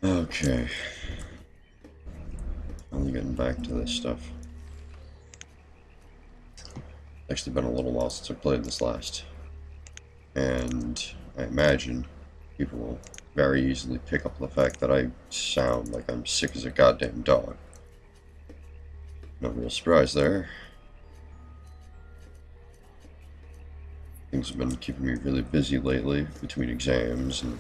Okay. Only getting back to this stuff. Actually been a little while since I played this last. And I imagine people will very easily pick up the fact that I sound like I'm sick as a goddamn dog. No real surprise there. Things have been keeping me really busy lately, between exams and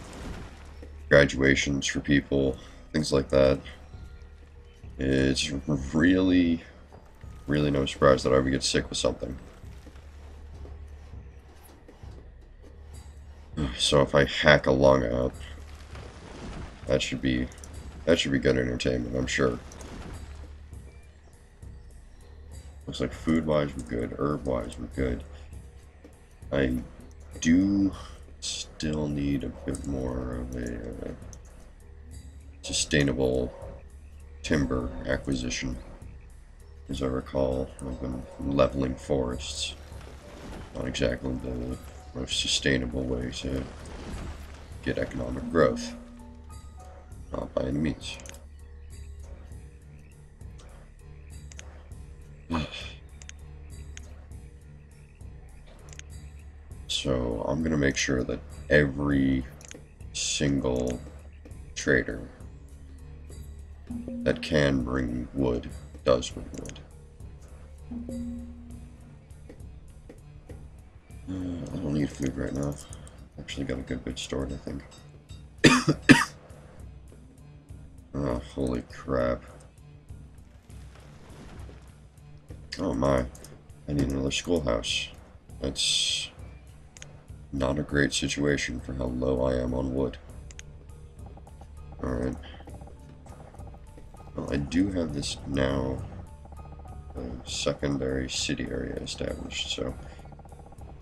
graduations for people, things like that. It's really, really no surprise that I would get sick with something. So if I hack a lung out, that should be good entertainment, I'm sure. Looks like food-wise we're good, herb-wise we're good. I do still need a bit more of a sustainable timber acquisition. As I recall, I've been leveling forests. Not exactly the most sustainable way to get economic growth. Not by any means. So I'm going to make sure that every single trader that can bring wood does bring wood. I don't need food right now. Actually got a good bit stored, I think. Oh, holy crap. Oh my. I need another schoolhouse. That's not a great situation for how low I am on wood. Alright. Well, I do have this now secondary city area established, so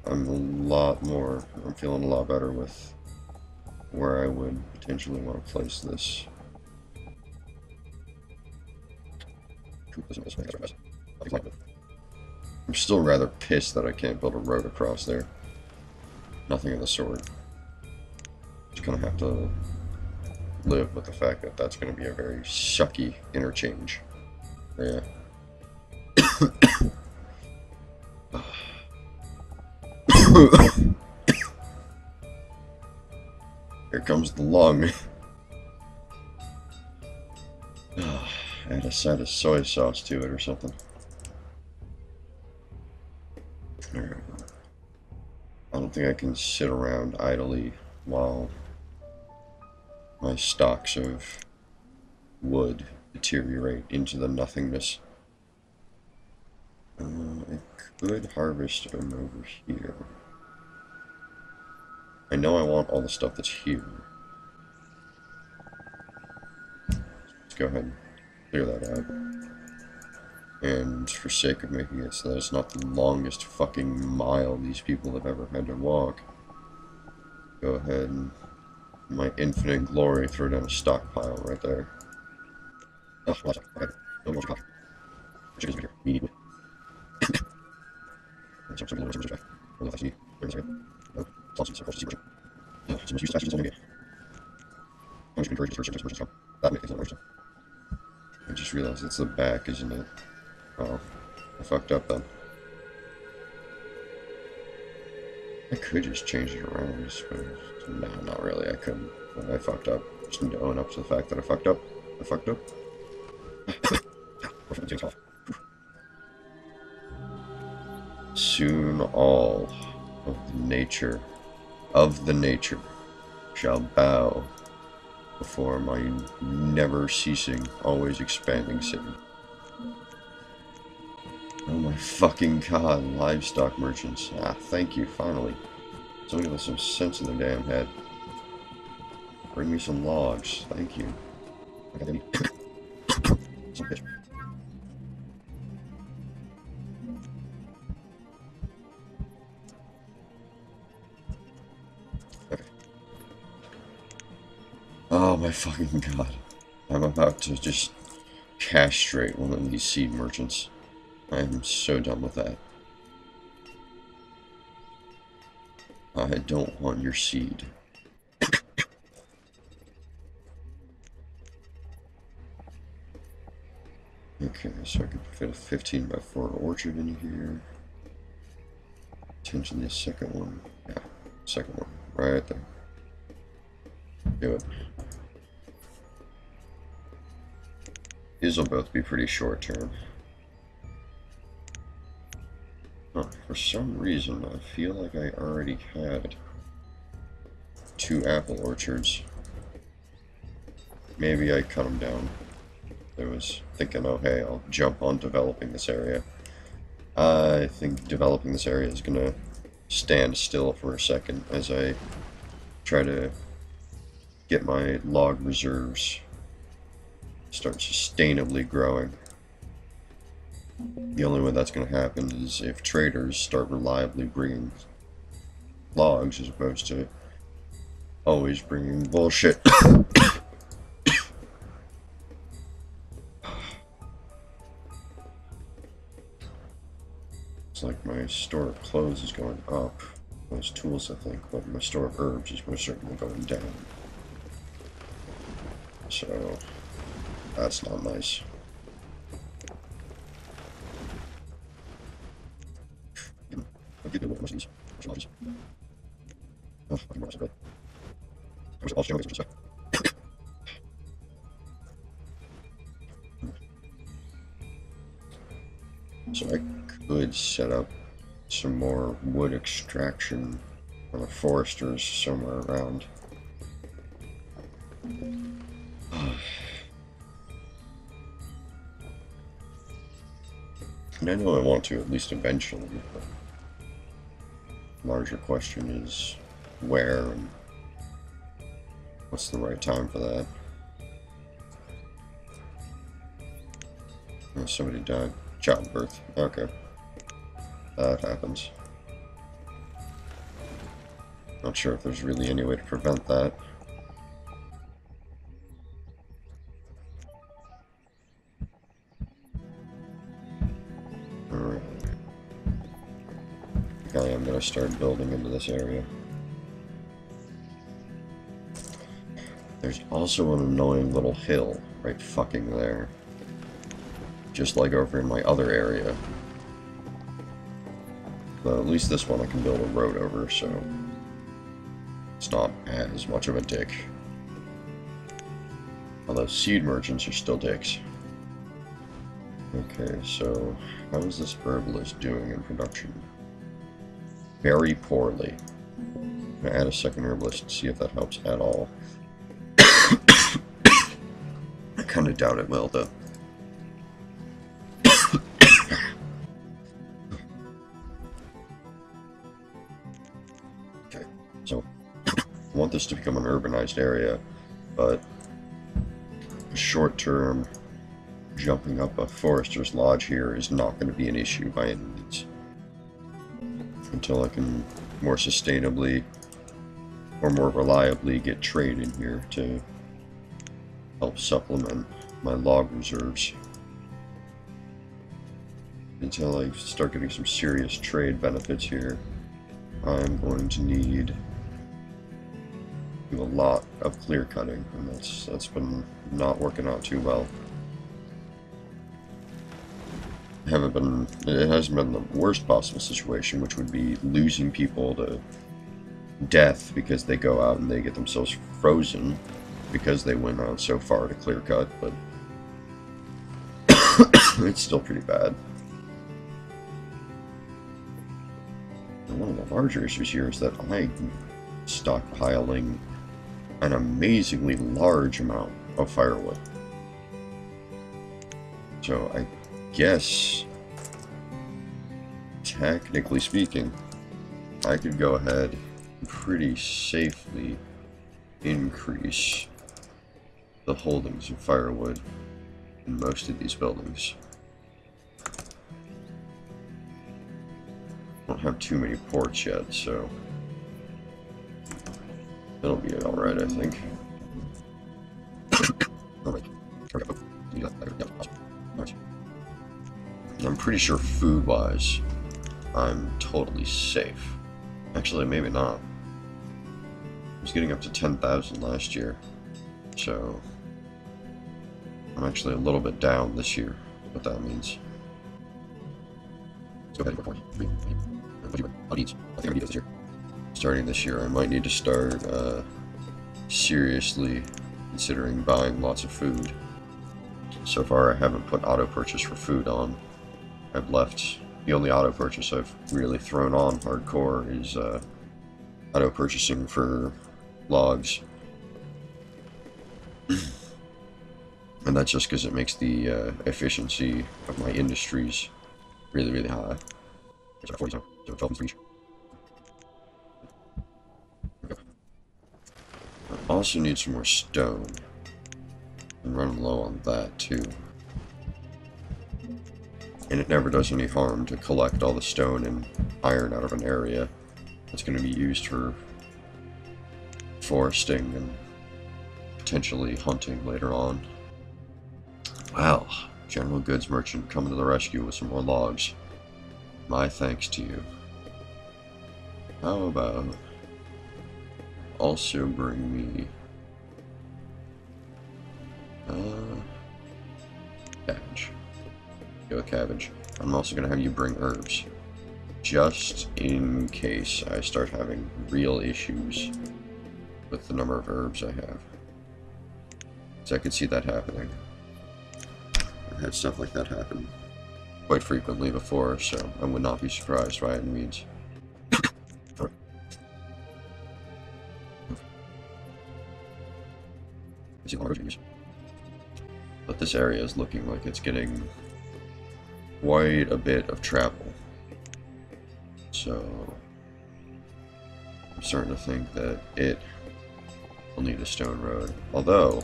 I'm feeling a lot better with where I would potentially want to place this. I'm still rather pissed that I can't build a road across there. Nothing of the sort. Just gonna have to live with the fact that that's gonna be a very sucky interchange. Yeah. Here comes the lung. Add a side of soy sauce to it or something. Alright. I don't think I can sit around idly while my stocks of wood deteriorate into the nothingness. I could harvest them over here. I know I want all the stuff that's here. Let's go ahead and clear that out. And for sake of making it so that it's not the longest fucking mile these people have ever had to walk, go ahead and, in my infinite glory, throw down a stockpile right there. Oh, okay. No more stock. Chicken's right here. Me need wood. Some back. I don't know if I see. There's a second. No. It's also some most used fast on the game. How much you can encourage this merchants come? That makes things worse. I just realized it's the back, isn't it? Oh, I fucked up then. I could just change it around, I suppose. No, not really, I couldn't. I fucked up. Just need to own up to the fact that I fucked up. I fucked up. Soon all of the nature shall bow before my never-ceasing, always expanding city. Oh my fucking god, livestock merchants. Ah, thank you, finally. Somebody with some sense in their damn head. Bring me some logs, thank you. I got any. Some bitch. Okay. Oh my fucking god. I'm about to just castrate one of these seed merchants. I am so done with that. I don't want your seed. Okay, so I could fit a 15 by 4 orchard in here. Potentially a second one. Yeah, second one. Right there. Do it. These will both be pretty short term. Huh, for some reason, I feel like I already had 2 apple orchards. Maybe I cut them down. I was thinking, oh hey, I'll jump on developing this area. I think developing this area is going to stand still for a second as I try to get my log reserves start sustainably growing. The only way that's going to happen is if traders start reliably bringing logs as opposed to always bringing bullshit. It's like my store of clothes is going up, those tools I think, but my store of herbs is most certainly going down. So, that's not nice. I'll give you a little more of these. Oh, I can more good. I was all showing this stuff. So I could set up some more wood extraction for the foresters somewhere around. And I know I want to, at least eventually, but the larger question is where and what's the right time for that. Oh, somebody died. Childbirth. Okay. That happens. Not sure if there's really any way to prevent that. Alright. I think I am going to start building into this area. There's also an annoying little hill right fucking there. Just like over in my other area. But at least this one I can build a road over, so it's not as much of a dick. Although seed merchants are still dicks. Okay, so how is this herbalist doing in production? Very poorly. I'm gonna add a second herbalist and see if that helps at all. I kinda doubt it will, though. Okay, so I want this to become an urbanized area, but short-term jumping up a forester's lodge here is not going to be an issue by any means. Until I can more sustainably or more reliably get trade in here to help supplement my log reserves. Until I start getting some serious trade benefits here, I'm going to need a lot of clear cutting, and that's been not working out too well. It hasn't been the worst possible situation, which would be losing people to death because they go out and they get themselves frozen because they went out so far to clear cut, but it's still pretty bad. And one of the larger issues here is that I'm stockpiling an amazingly large amount of firewood. So I guess, technically speaking, I could go ahead and pretty safely increase the holdings of firewood in most of these buildings. I don't have too many ports yet, so it'll be alright, I think. I'm pretty sure food-wise, I'm totally safe. Actually, maybe not. I was getting up to 10,000 last year, so I'm actually a little bit down this year. what that means. Let's go ahead and report. How needs? I think I need this year. Starting this year, I might need to start seriously considering buying lots of food. So far, I haven't put auto purchase for food on. I've left the only auto purchase I've really thrown on hardcore is auto purchasing for logs. And that's just because it makes the efficiency of my industries really, really high. There's like 40 now, so 12 for each. Okay. I also need some more stone. I'm running low on that too. And it never does any harm to collect all the stone and iron out of an area that's going to be used for foresting and potentially hunting later on. Well, General Goods Merchant coming to the rescue with some more logs. My thanks to you. How about also bring me cabbage. Go with cabbage. I'm also going to have you bring herbs. Just in case I start having real issues with the number of herbs I have. So I could see that happening. I've had stuff like that happen quite frequently before, so I would not be surprised by any means. But this area is looking like it's getting quite a bit of travel. So I'm starting to think that it will need a stone road. Although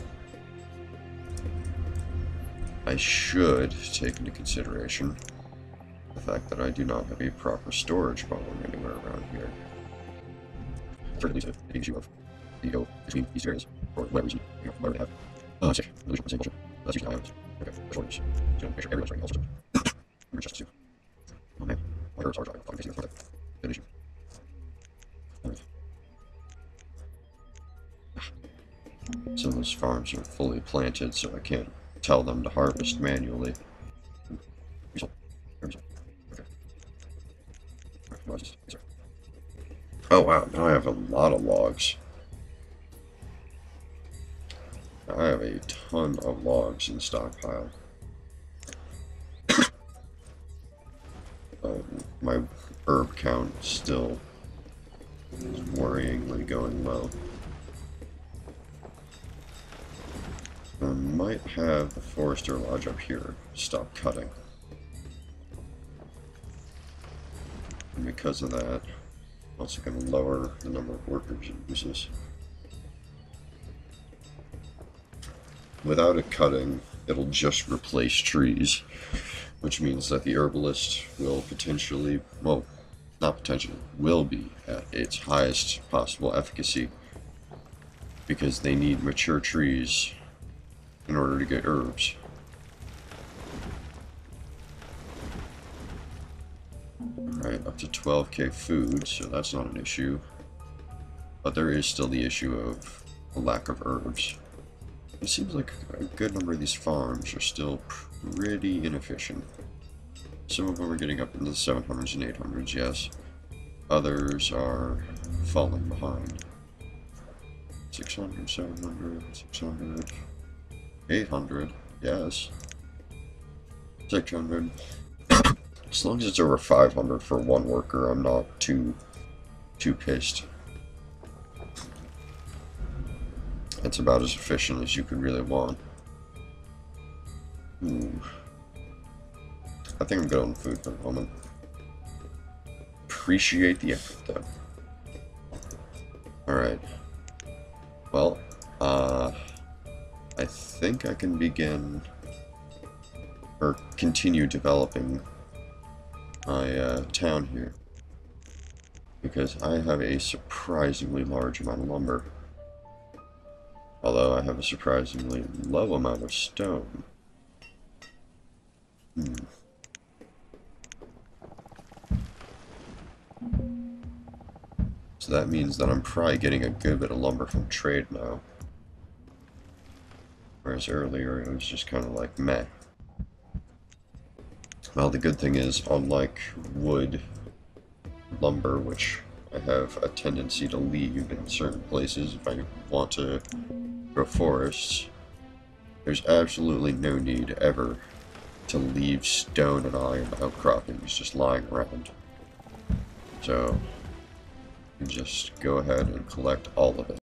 I should take into consideration the fact that I do not have a proper storage problem anywhere around here. Certainly to the issue of the go between these areas, or whatever reason, whatever they have. Oh, sick. Illusion, same bullshit. That's usually islands. Okay, shortage. So make sure everyone's running also. Remember just two. Oh man, my herbs are dry. I'm fucking facing the floor. Good issue. Alright. Some of those farms are fully planted, so I can't tell them to harvest manually. Result. Okay. Oh wow, now I have a lot of logs. I have a ton of logs in stockpile. My herb count still is worryingly going low. I might have the forester lodge up here stop cutting. And because of that, I'm also going to lower the number of workers it uses. Without it cutting, it'll just replace trees, which means that the herbalist will potentially, well, not potentially, will be at its highest possible efficacy, because they need mature trees in order to get herbs. Alright, up to 12k food, so that's not an issue. But there is still the issue of a lack of herbs. It seems like a good number of these farms are still pretty inefficient. Some of them are getting up into the 700s and 800s, yes. Others are falling behind. 600, 700, 600, 800, yes. 600. As long as it's over 500 for one worker, I'm not too pissed. It's about as efficient as you could really want. Ooh. I think I'm good on food for the moment. Appreciate the effort, though. Alright. Well, I think I can begin, or continue developing my town here. Because I have a surprisingly large amount of lumber. Although I have a surprisingly low amount of stone. So that means that I'm probably getting a good bit of lumber from trade now. Whereas earlier it was just kind of like meh. Well, the good thing is, unlike wood, lumber, which I have a tendency to leave in certain places if I want to grow forests, there's absolutely no need ever to leave stone and iron outcroppings just lying around. So, you just go ahead and collect all of it.